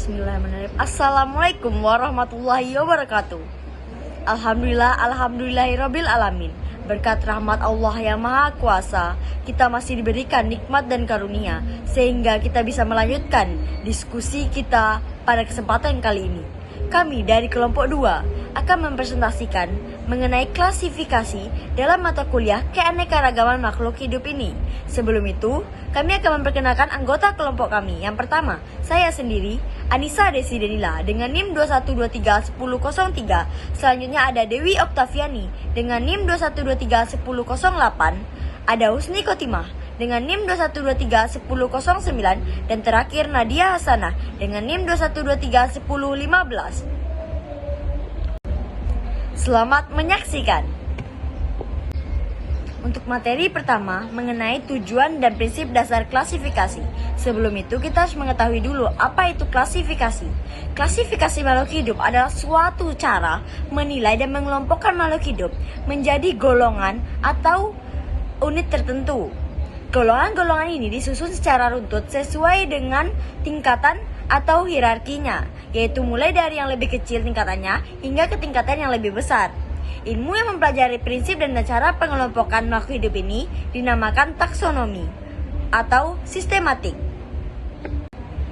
Bismillahirrahmanirrahim. Assalamualaikum warahmatullahi wabarakatuh. Alhamdulillahirabbil alamin. Berkat rahmat Allah yang Maha Kuasa, kita masih diberikan nikmat dan karunia sehingga kita bisa melanjutkan diskusi kita pada kesempatan kali ini. Kami dari kelompok 2 akan mempresentasikan mengenai klasifikasi dalam mata kuliah keanekaragaman makhluk hidup ini. Sebelum itu, kami akan memperkenalkan anggota kelompok kami. Yang pertama, saya sendiri, Anissa Desi Denila dengan NIM 21231003. Selanjutnya ada Dewi Oktaviani dengan NIM 21231008. Ada Husni Kotimah dengan NIM 21231009 dan terakhir Nadia Hasanah dengan NIM 21231015. Selamat menyaksikan. Untuk materi pertama mengenai tujuan dan prinsip dasar klasifikasi. Sebelum itu kita harus mengetahui dulu apa itu klasifikasi. Klasifikasi makhluk hidup adalah suatu cara menilai dan mengelompokkan makhluk hidup menjadi golongan atau unit tertentu. Golongan-golongan ini disusun secara runtut sesuai dengan tingkatan atau hierarkinya, yaitu mulai dari yang lebih kecil tingkatannya hingga ke tingkatan yang lebih besar. Ilmu yang mempelajari prinsip dan cara pengelompokan makhluk hidup ini dinamakan taksonomi atau sistematik.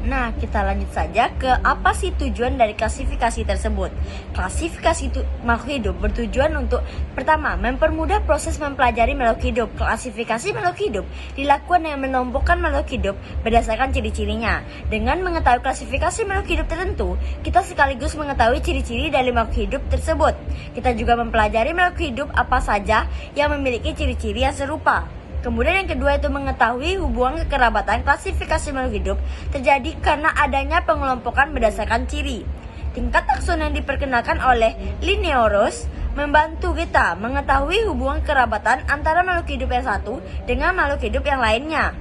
Nah, kita lanjut saja ke apa sih tujuan dari klasifikasi tersebut. Klasifikasi makhluk hidup bertujuan untuk pertama, mempermudah proses mempelajari makhluk hidup. Klasifikasi makhluk hidup dilakukan dengan mengelompokkan makhluk hidup berdasarkan ciri-cirinya. Dengan mengetahui klasifikasi makhluk hidup tertentu, kita sekaligus mengetahui ciri-ciri dari makhluk hidup tersebut. Kita juga mempelajari makhluk hidup apa saja yang memiliki ciri-ciri yang serupa. Kemudian yang kedua itu mengetahui hubungan kekerabatan. Klasifikasi makhluk hidup terjadi karena adanya pengelompokan berdasarkan ciri. Tingkat takson yang diperkenalkan oleh Linnaeus membantu kita mengetahui hubungan kekerabatan antara makhluk hidup yang satu dengan makhluk hidup yang lainnya.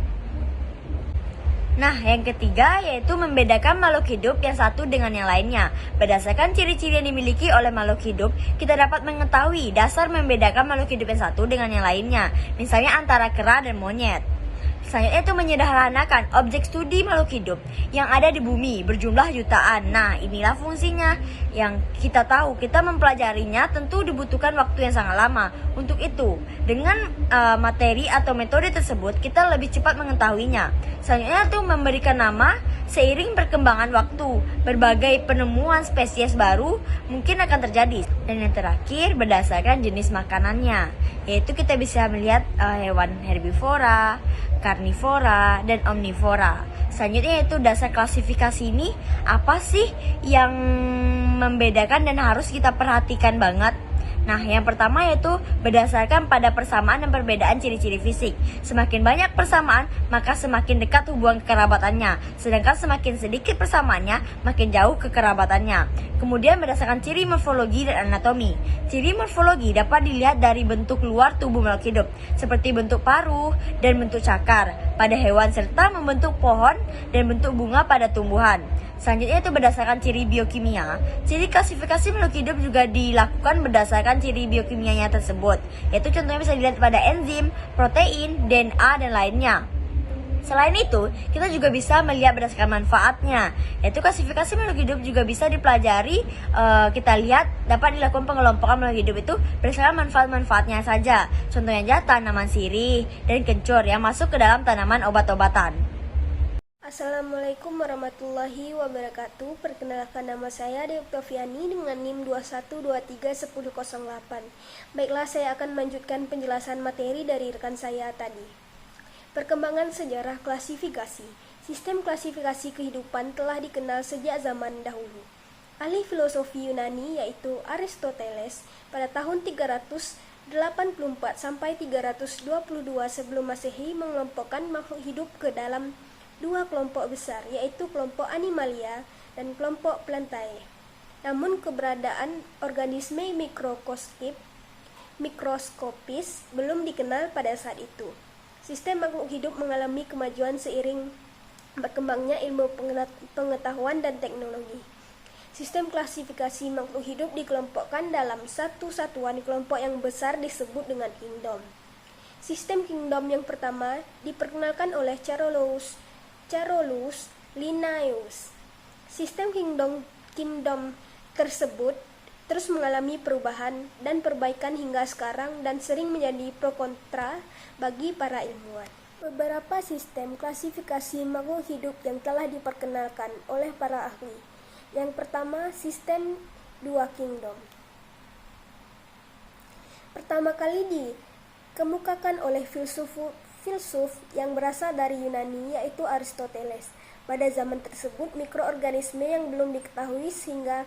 Nah, yang ketiga yaitu membedakan makhluk hidup yang satu dengan yang lainnya. Berdasarkan ciri-ciri yang dimiliki oleh makhluk hidup, kita dapat mengetahui dasar membedakan makhluk hidup yang satu dengan yang lainnya. Misalnya antara kera dan monyet. Selanjutnya itu menyederhanakan objek studi makhluk hidup yang ada di bumi berjumlah jutaan. Nah, inilah fungsinya yang kita tahu. Kita mempelajarinya tentu dibutuhkan waktu yang sangat lama. Untuk itu, dengan materi atau metode tersebut, kita lebih cepat mengetahuinya. Selanjutnya itu memberikan nama seiring perkembangan waktu. Berbagai penemuan spesies baru mungkin akan terjadi. Dan yang terakhir berdasarkan jenis makanannya, yaitu kita bisa melihat hewan herbivora, karnivora, dan omnivora. Selanjutnya yaitu dasar klasifikasi ini apa sih yang membedakan dan harus kita perhatikan banget. Nah, yang pertama yaitu berdasarkan pada persamaan dan perbedaan ciri-ciri fisik. Semakin banyak persamaan, maka semakin dekat hubungan kekerabatannya. Sedangkan semakin sedikit persamaannya, makin jauh kekerabatannya. Kemudian berdasarkan ciri morfologi dan anatomi. Ciri morfologi dapat dilihat dari bentuk luar tubuh makhluk hidup, seperti bentuk paruh dan bentuk cakar pada hewan serta membentuk pohon dan bentuk bunga pada tumbuhan. Selanjutnya itu berdasarkan ciri biokimia. Ciri klasifikasi makhluk hidup juga dilakukan berdasarkan ciri biokimianya tersebut, yaitu contohnya bisa dilihat pada enzim, protein, DNA, dan lainnya. Selain itu, kita juga bisa melihat berdasarkan manfaatnya, yaitu klasifikasi makhluk hidup juga bisa dipelajari. Kita lihat dapat dilakukan pengelompokan makhluk hidup itu berdasarkan manfaat-manfaatnya saja. Contohnya aja tanaman sirih dan kencur yang masuk ke dalam tanaman obat-obatan. Assalamualaikum warahmatullahi wabarakatuh. Perkenalkan, nama saya Dewi Oktaviani dengan NIM 21231008. Baiklah, saya akan melanjutkan penjelasan materi dari rekan saya tadi. Perkembangan sejarah klasifikasi. Sistem klasifikasi kehidupan telah dikenal sejak zaman dahulu. Ahli filosofi Yunani yaitu Aristoteles pada tahun 384 sampai 322 sebelum Masehi mengelompokkan makhluk hidup ke dalam dua kelompok besar, yaitu kelompok Animalia dan kelompok Plantae. Namun keberadaan organisme mikroskopis belum dikenal pada saat itu. Sistem makhluk hidup mengalami kemajuan seiring berkembangnya ilmu pengetahuan dan teknologi. Sistem klasifikasi makhluk hidup dikelompokkan dalam satu satuan kelompok yang besar disebut dengan kingdom. Sistem kingdom yang pertama diperkenalkan oleh Carolus Linnaeus Sistem kingdom tersebut terus mengalami perubahan dan perbaikan hingga sekarang dan sering menjadi pro kontra bagi para ilmuwan. Beberapa sistem klasifikasi makhluk hidup yang telah diperkenalkan oleh para ahli. Yang pertama, sistem dua kingdom. Pertama kali dikemukakan oleh filsuf yang berasal dari Yunani, yaitu Aristoteles. Pada zaman tersebut, mikroorganisme yang belum diketahui sehingga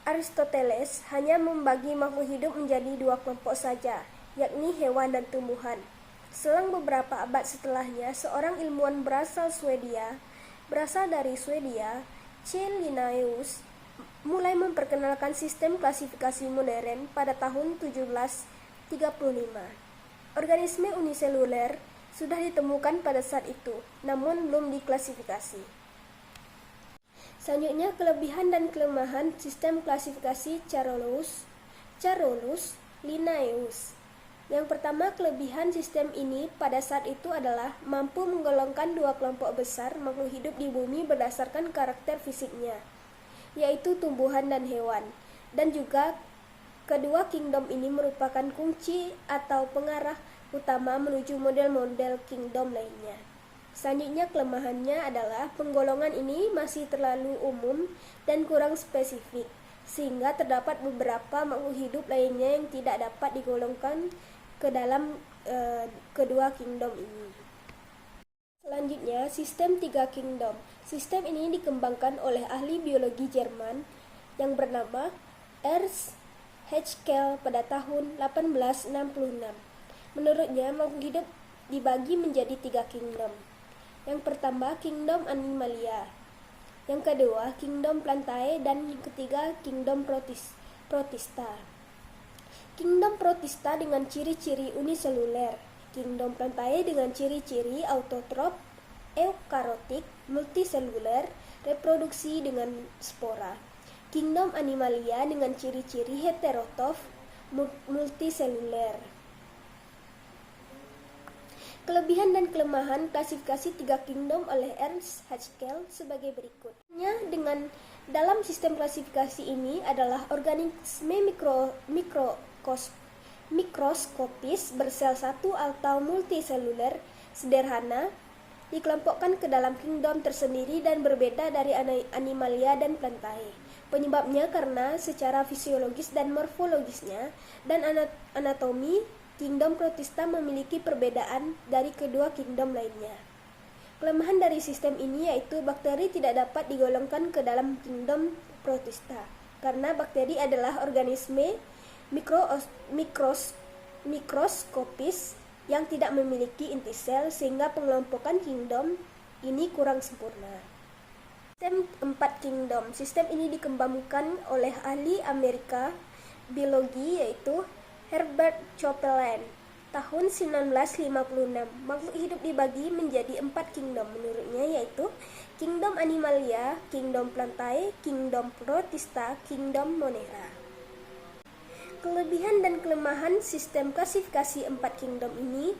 Aristoteles hanya membagi makhluk hidup menjadi dua kelompok saja, yakni hewan dan tumbuhan. Selang beberapa abad setelahnya, seorang ilmuwan berasal dari Swedia, C. Linnaeus, mulai memperkenalkan sistem klasifikasi modern pada tahun 1735. Organisme uniseluler sudah ditemukan pada saat itu, namun belum diklasifikasi. Selanjutnya, kelebihan dan kelemahan sistem klasifikasi Carolus Linnaeus. Yang pertama, kelebihan sistem ini pada saat itu adalah mampu menggolongkan dua kelompok besar makhluk hidup di bumi berdasarkan karakter fisiknya, yaitu tumbuhan dan hewan. Dan juga kedua kingdom ini merupakan kunci atau pengarah utama menuju model-model kingdom lainnya. Selanjutnya, kelemahannya adalah penggolongan ini masih terlalu umum dan kurang spesifik, sehingga terdapat beberapa makhluk hidup lainnya yang tidak dapat digolongkan ke dalam kedua kingdom ini. Selanjutnya, sistem tiga kingdom. Sistem ini dikembangkan oleh ahli biologi Jerman yang bernama Ernst Haeckel pada tahun 1866. Menurutnya, makhluk hidup dibagi menjadi tiga kingdom. Yang pertama, kingdom animalia. Yang kedua, kingdom plantae, dan yang ketiga, kingdom protista. Kingdom protista dengan ciri-ciri uniseluler. Kingdom plantae dengan ciri-ciri autotrof, eukariotik, multiseluler, reproduksi dengan spora. Kingdom animalia dengan ciri-ciri heterotrof, multiseluler. Kelebihan dan kelemahan klasifikasi tiga kingdom oleh Ernst Haeckel sebagai berikut. Dalam sistem klasifikasi ini adalah organisme mikroskopis bersel satu atau multiseluler sederhana dikelompokkan ke dalam kingdom tersendiri dan berbeda dari animalia dan plantae. Penyebabnya karena secara fisiologis dan morfologisnya dan anatomi, kingdom protista memiliki perbedaan dari kedua kingdom lainnya. Kelemahan dari sistem ini yaitu bakteri tidak dapat digolongkan ke dalam kingdom protista, karena bakteri adalah organisme mikroskopis yang tidak memiliki inti sel, sehingga pengelompokan kingdom ini kurang sempurna. Sistem 4 kingdom. Sistem ini dikembangkan oleh ahli Amerika biologi yaitu Herbert Copeland tahun 1956. Makhluk hidup dibagi menjadi 4 kingdom menurutnya, yaitu kingdom animalia, kingdom plantae, kingdom protista, kingdom monera. Kelebihan dan kelemahan sistem klasifikasi 4 kingdom ini.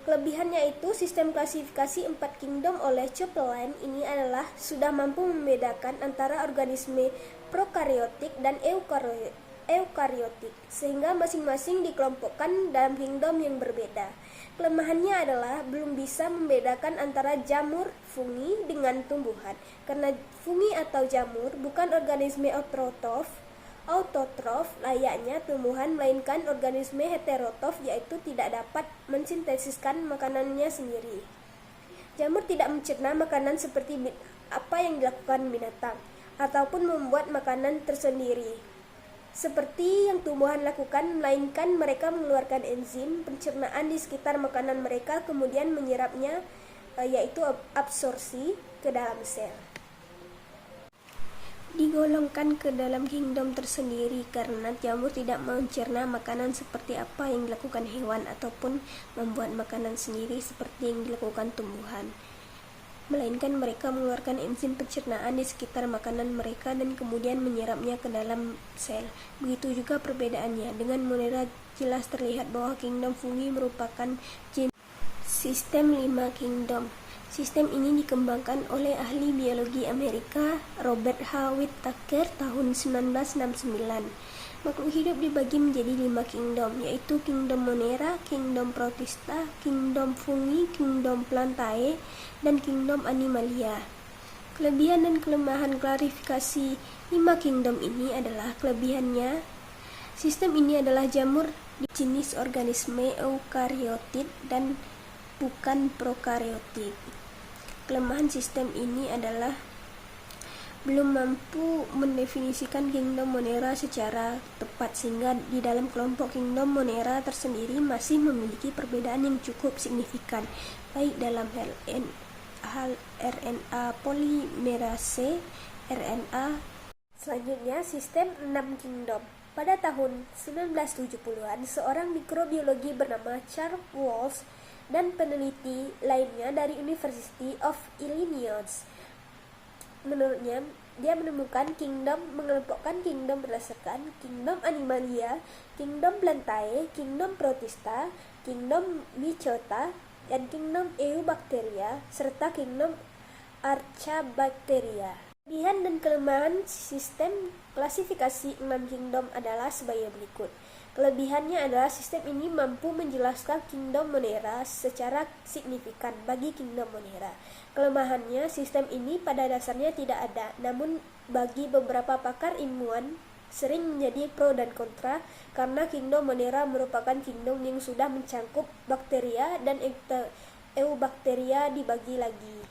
Kelebihannya itu sistem klasifikasi 4 kingdom oleh Copeland ini adalah sudah mampu membedakan antara organisme prokariotik dan eukariotik, sehingga masing-masing dikelompokkan dalam kingdom yang berbeda. Kelemahannya adalah belum bisa membedakan antara jamur fungi dengan tumbuhan, karena fungi atau jamur bukan organisme autotrof layaknya tumbuhan, melainkan organisme heterotrof, yaitu tidak dapat mensintesiskan makanannya sendiri. Jamur tidak mencerna makanan seperti apa yang dilakukan binatang, ataupun membuat makanan tersendiri seperti yang tumbuhan lakukan, melainkan mereka mengeluarkan enzim pencernaan di sekitar makanan mereka, kemudian menyerapnya, yaitu absorpsi ke dalam sel. Digolongkan ke dalam kingdom tersendiri karena jamur tidak mencerna makanan seperti apa yang dilakukan hewan, ataupun membuat makanan sendiri seperti yang dilakukan tumbuhan, melainkan mereka mengeluarkan enzim pencernaan di sekitar makanan mereka dan kemudian menyerapnya ke dalam sel. Begitu juga perbedaannya dengan monera. Jelas terlihat bahwa kingdom fungi merupakan jenis sistem 5 kingdom. Sistem ini dikembangkan oleh ahli biologi Amerika Robert H. Whittaker tahun 1969. Makhluk hidup dibagi menjadi 5 kingdom, yaitu Kingdom Monera, Kingdom Protista, Kingdom Fungi, Kingdom Plantae, dan Kingdom Animalia. Kelebihan dan kelemahan klarifikasi 5 kingdom ini adalah kelebihannya. Sistem ini adalah jamur di jenis organisme eukariotik dan bukan prokariotik. Kelemahan sistem ini adalah belum mampu mendefinisikan Kingdom Monera secara tepat, sehingga di dalam kelompok Kingdom Monera tersendiri masih memiliki perbedaan yang cukup signifikan, baik dalam hal RNA polimerase, RNA. Selanjutnya, sistem 6 kingdom. Pada tahun 1970-an, seorang mikrobiologi bernama Charles Walsh dan peneliti lainnya dari University of Illinois, menurutnya, dia menemukan mengelompokkan kingdom berdasarkan Kingdom Animalia, Kingdom Plantae, Kingdom Protista, Kingdom Mycota, dan Kingdom Eubacteria, serta Kingdom Archaebacteria. Kelebihan dan kelemahan sistem klasifikasi 6 kingdom adalah sebagai berikut. Kelebihannya adalah sistem ini mampu menjelaskan Kingdom Monera secara signifikan bagi Kingdom Monera. Kelemahannya, sistem ini pada dasarnya tidak ada, namun bagi beberapa pakar ilmuwan sering menjadi pro dan kontra karena Kingdom Monera merupakan kingdom yang sudah mencakup bakteria dan eubakteria dibagi lagi.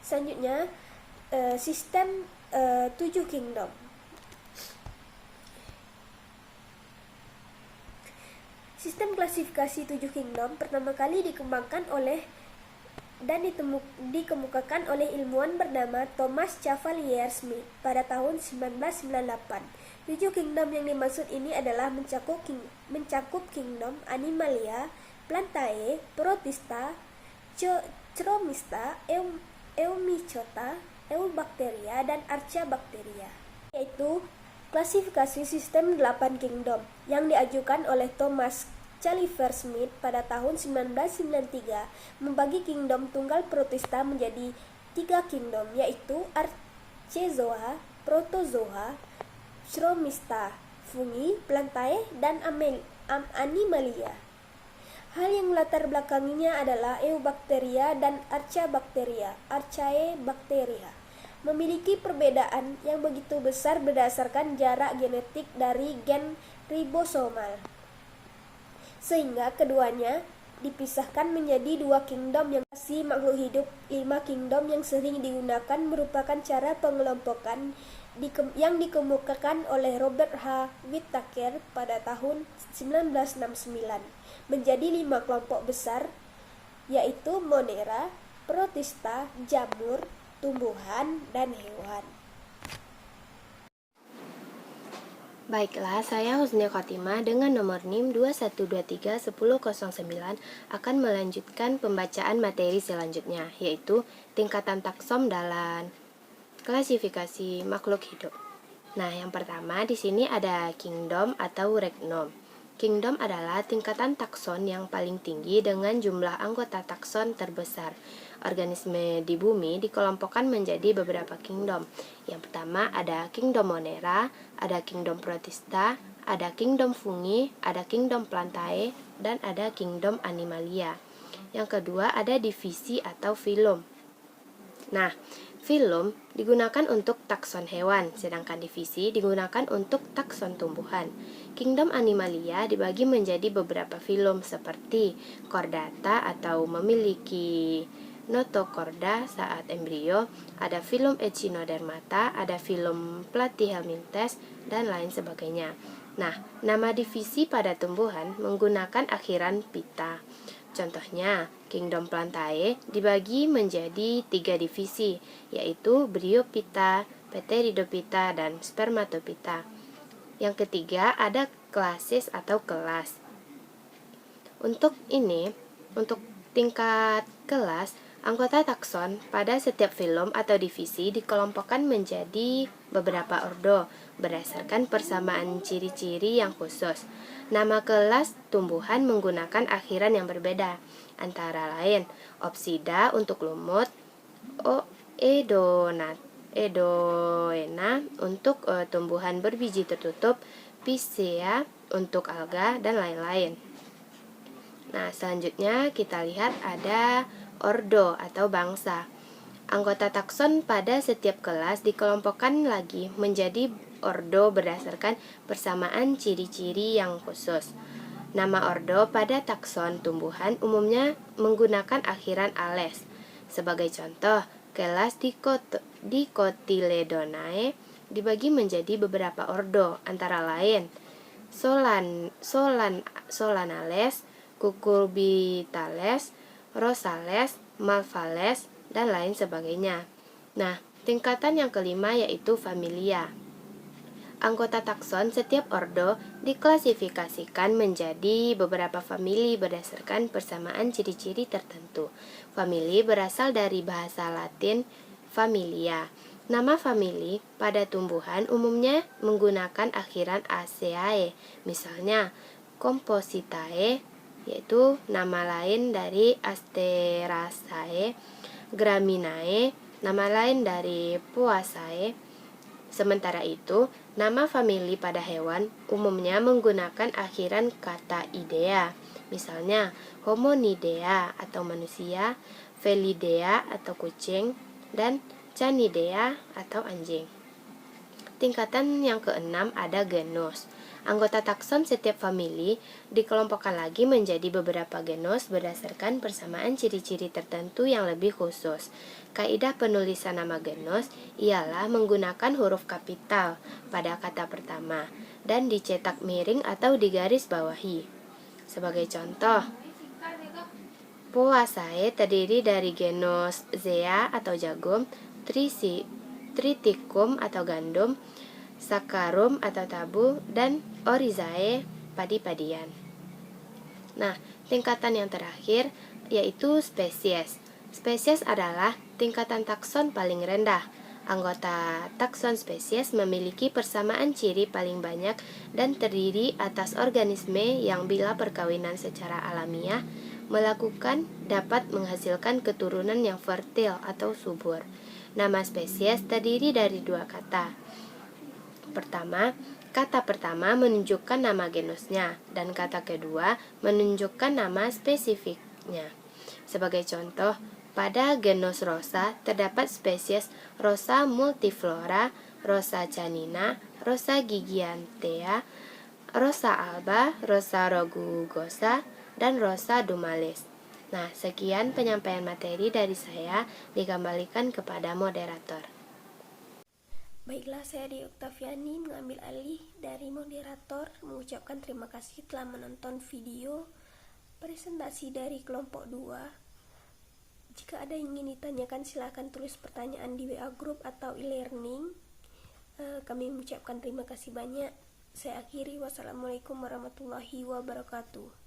Selanjutnya, sistem 7 kingdom. Sistem klasifikasi 7 kingdom pertama kali dikembangkan dan dikemukakan oleh ilmuwan bernama Thomas Cavalier Smith pada tahun 1998. 7 kingdom yang dimaksud ini adalah mencakup kingdom Animalia, Plantae, Protista, Chromista, Eumycota, Eubacteria, dan Archaebacteria, yaitu klasifikasi sistem 8 kingdom yang diajukan oleh Thomas Cavalier Smith pada tahun 1993 membagi kingdom tunggal Protista menjadi 3 kingdom, yaitu Archezoa, Protozoa, Chromista, Fungi, Plantae, dan Animalia. Hal yang melatar belakanginya adalah Eubacteria dan Archaebacteria memiliki perbedaan yang begitu besar berdasarkan jarak genetik dari gen ribosomal, sehingga keduanya dipisahkan menjadi 2 kingdom yang masih makhluk hidup. 5 kingdom yang sering digunakan merupakan cara pengelompokan yang dikemukakan oleh Robert H. Whittaker pada tahun 1969 menjadi 5 kelompok besar, yaitu Monera, Protista, jamur, tumbuhan, dan hewan. Baiklah, saya Husnia Khotimah dengan nomor NIM 21231009 akan melanjutkan pembacaan materi selanjutnya, yaitu tingkatan taksom dalam klasifikasi makhluk hidup. Nah, yang pertama di sini ada kingdom atau regnom. Kingdom adalah tingkatan takson yang paling tinggi dengan jumlah anggota takson terbesar. Organisme di bumi dikelompokkan menjadi beberapa kingdom. Yang pertama ada kingdom Monera, ada kingdom Protista, ada kingdom Fungi, ada kingdom Plantae, dan ada kingdom Animalia. Yang kedua ada divisi atau filum. Nah, filum digunakan untuk takson hewan, sedangkan divisi digunakan untuk takson tumbuhan. Kingdom Animalia dibagi menjadi beberapa filum seperti Chordata atau memiliki notochorda saat embrio, ada filum Echinodermata, ada filum Platyhelminthes, dan lain sebagainya. Nah, nama divisi pada tumbuhan menggunakan akhiran pita. Contohnya, Kingdom Plantae dibagi menjadi 3 divisi, yaitu Bryophyta, Pteridophyta, dan Spermatophyta. Yang ketiga ada klasis atau kelas. Untuk tingkat kelas, anggota takson pada setiap filum atau divisi dikelompokkan menjadi beberapa ordo berdasarkan persamaan ciri-ciri yang khusus. Nama kelas tumbuhan menggunakan akhiran yang berbeda. antara lain Opsida untuk lumut, Edoena untuk tumbuhan berbiji tertutup, Piscea untuk alga, dan lain-lain. Nah, selanjutnya kita lihat ada ordo atau bangsa. Anggota takson pada setiap kelas dikelompokkan lagi menjadi ordo berdasarkan persamaan ciri-ciri yang khusus. Nama ordo pada takson tumbuhan umumnya menggunakan akhiran ales. Sebagai contoh, kelas Dicotyledonae dibagi menjadi beberapa ordo, antara lain Solanales, Cucurbitales, Rosales, Malvales, dan lain sebagainya. Nah, tingkatan yang kelima yaitu familia. Anggota takson setiap ordo diklasifikasikan menjadi beberapa famili berdasarkan persamaan ciri-ciri tertentu. Famili berasal dari bahasa Latin familia. Nama famili pada tumbuhan umumnya menggunakan akhiran aceae. Misalnya, Compositae, yaitu nama lain dari Asteraceae, Graminae, nama lain dari Poaceae. Sementara itu, nama famili pada hewan umumnya menggunakan akhiran kata idea. Misalnya, Hominidea atau manusia, Felidea atau kucing, dan Canidea atau anjing. Tingkatan yang keenam ada genus. Anggota takson setiap famili dikelompokkan lagi menjadi beberapa genus berdasarkan persamaan ciri-ciri tertentu yang lebih khusus. Kaidah penulisan nama genus ialah menggunakan huruf kapital pada kata pertama dan dicetak miring atau digaris bawahi. Sebagai contoh, Poaceae terdiri dari genus Zea atau jagung, Triticum atau gandum, Saccharum atau tabu, dan Oryzae padi-padian. Nah, tingkatan yang terakhir yaitu spesies. Spesies adalah tingkatan takson paling rendah. Anggota takson spesies memiliki persamaan ciri paling banyak dan terdiri atas organisme yang bila perkawinan secara alamiah melakukan dapat menghasilkan keturunan yang fertil atau subur. Nama spesies terdiri dari dua kata. Kata pertama menunjukkan nama genusnya dan kata kedua menunjukkan nama spesifiknya. Sebagai contoh, pada genus Rosa terdapat spesies Rosa multiflora, Rosa canina, Rosa gigantea, Rosa alba, Rosa rugosa, dan Rosa dumalis. Nah, sekian penyampaian materi dari saya, dikembalikan kepada moderator. Baiklah, saya Di Oktaviani mengambil alih dari moderator, mengucapkan terima kasih telah menonton video presentasi dari kelompok 2. Jika ada yang ingin ditanyakan, silakan tulis pertanyaan di WA Group atau e-learning. Kami mengucapkan terima kasih banyak. Saya akhiri, wassalamualaikum warahmatullahi wabarakatuh.